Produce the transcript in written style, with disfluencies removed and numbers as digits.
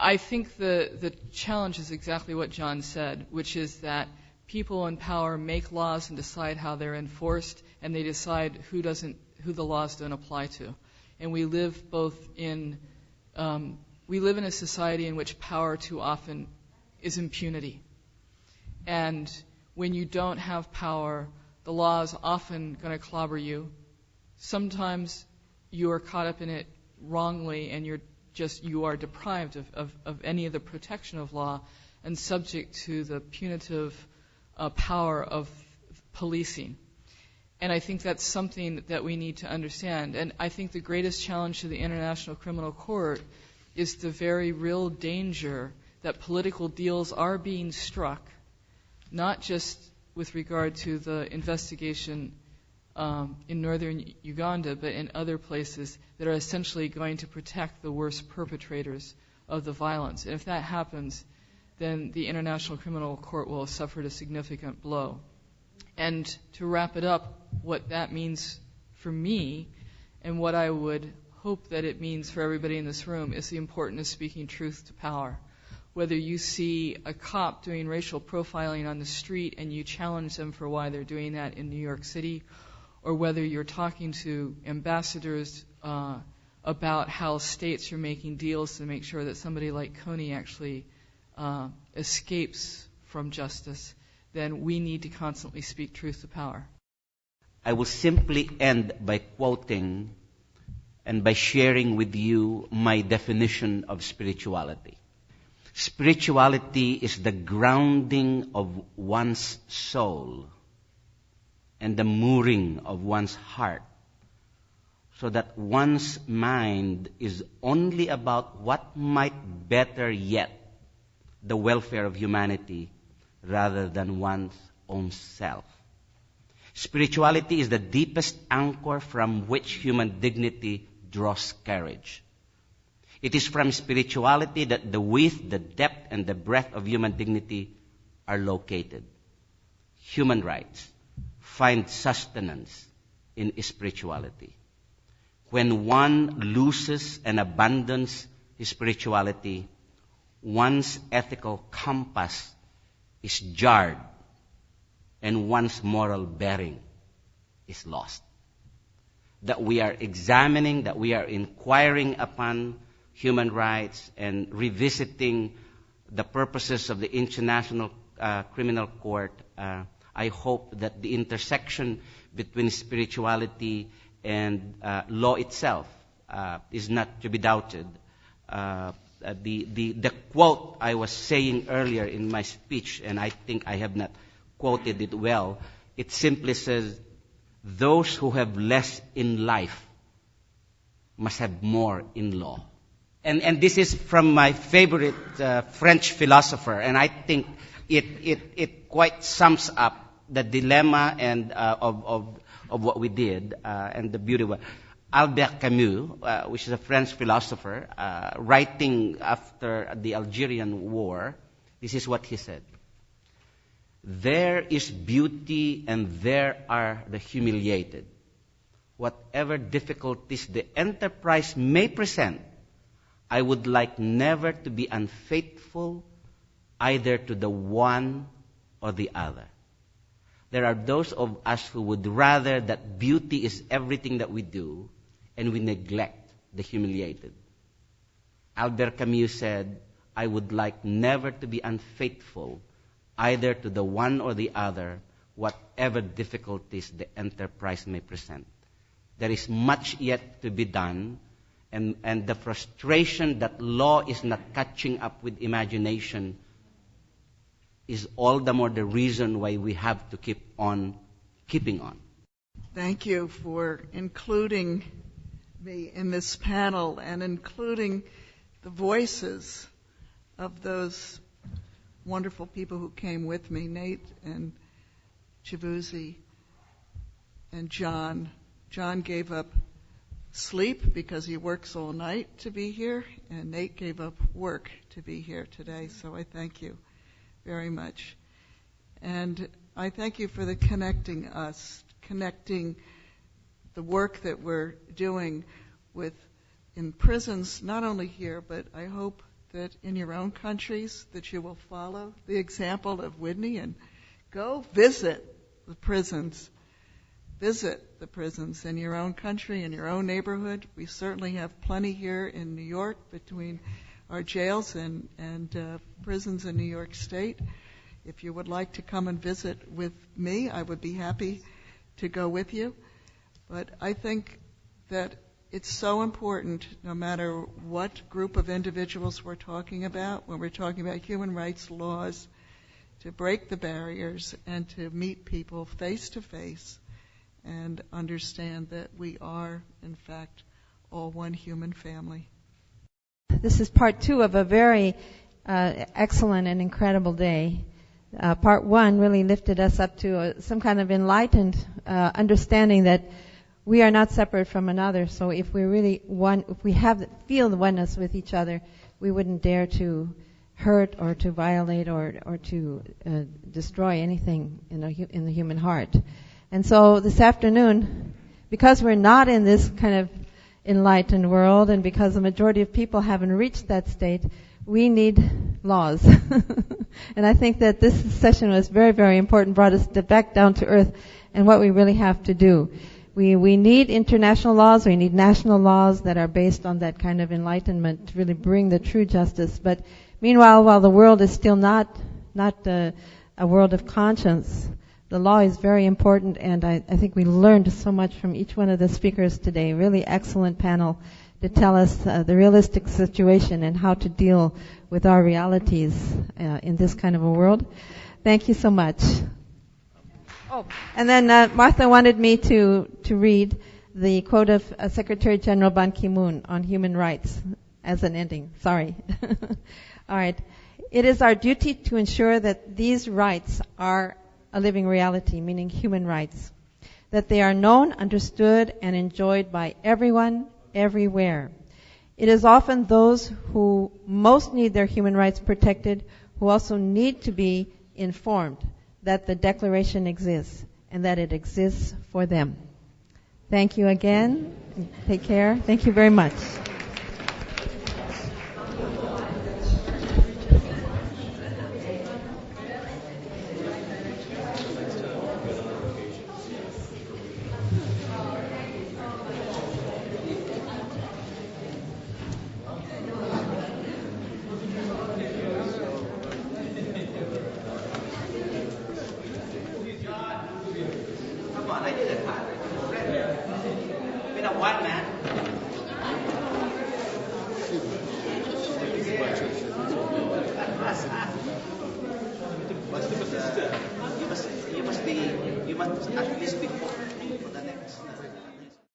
I think the challenge is exactly what John said, which is that people in power make laws and decide how they're enforced, and they decide who the laws don't apply to. And we live in a society in which power too often is impunity. And when you don't have power, the law is often going to clobber you. Sometimes you are caught up in it wrongly, and you are deprived of any of the protection of law and subject to the punitive power of policing. And I think that's something that we need to understand. And I think the greatest challenge to the International Criminal Court is the very real danger that political deals are being struck, not just with regard to the investigation in northern Uganda, but in other places that are essentially going to protect the worst perpetrators of the violence. And if that happens, then the International Criminal Court will have suffered a significant blow. And to wrap it up, what that means for me, and what I would hope that it means for everybody in this room, is the importance of speaking truth to power. Whether you see a cop doing racial profiling on the street and you challenge them for why they're doing that in New York City, or whether you're talking to ambassadors about how states are making deals to make sure that somebody like Coney actually escapes from justice, then we need to constantly speak truth to power. I will simply end by quoting and by sharing with you my definition of spirituality. Spirituality is the grounding of one's soul and the mooring of one's heart, so that one's mind is only about what might better yet the welfare of humanity rather than one's own self. Spirituality is the deepest anchor from which human dignity draws courage. It is from spirituality that the width, the depth, and the breadth of human dignity are located. Human rights find sustenance in spirituality. When one loses and abandons his spirituality, one's ethical compass is jarred and one's moral bearing is lost. That we are examining, that we are inquiring upon human rights and revisiting the purposes of the International Criminal Court, I hope that the intersection between spirituality and law itself is not to be doubted. The quote I was saying earlier in my speech, and I think I have not quoted it well, it simply says, those who have less in life must have more in law. And this is from my favorite French philosopher, and I think it quite sums up the dilemma and of what we did and the beauty of it. Albert Camus, which is a French philosopher, writing after the Algerian War, this is what he said. There is beauty and there are the humiliated. Whatever difficulties the enterprise may present, I would like never to be unfaithful either to the one or the other. There are those of us who would rather that beauty is everything that we do and we neglect the humiliated. Albert Camus said, I would like never to be unfaithful either to the one or the other, whatever difficulties the enterprise may present. There is much yet to be done, and the frustration that law is not catching up with imagination is all the more the reason why we have to keep on keeping on. Thank you for including me in this panel and including the voices of those wonderful people who came with me, Nate and Chibuzi and John. John gave up sleep because he works all night to be here, and Nate gave up work to be here today, so I thank you very much. And I thank you for the connecting the work that we're doing in prisons, not only here, but I hope that in your own countries that you will follow the example of Widney and go visit the prisons. Visit the prisons in your own country, in your own neighborhood. We certainly have plenty here in New York between our jails and prisons in New York State. If you would like to come and visit with me, I would be happy to go with you. But I think that it's so important, no matter what group of individuals we're talking about, when we're talking about human rights laws, to break the barriers and to meet people face to face and understand that we are, in fact, all one human family. This is part 2 of a very excellent and incredible day. Part 1 really lifted us up to some kind of enlightened understanding that we are not separate from another. So if we really feel the oneness with each other, we wouldn't dare to hurt or to violate or to destroy anything in the human heart. And so this afternoon, because we're not in this kind of enlightened world, and because the majority of people haven't reached that state, we need laws. And I think that this session was very, very important, brought us back down to earth and what we really have to do. We need international laws, we need national laws that are based on that kind of enlightenment to really bring the true justice. But meanwhile, while the world is still not a world of conscience, the law is very important, and I think we learned so much from each one of the speakers today. Really excellent panel to tell us the realistic situation and how to deal with our realities in this kind of a world. Thank you so much. Oh, and then Martha wanted me to read the quote of Secretary General Ban Ki-moon on human rights as an ending. Sorry. All right. It is our duty to ensure that these rights are a living reality, meaning human rights, that they are known, understood, and enjoyed by everyone, everywhere. It is often those who most need their human rights protected who also need to be informed that the Declaration exists and that it exists for them. Thank you again. Take care. Thank you very much. You must at least be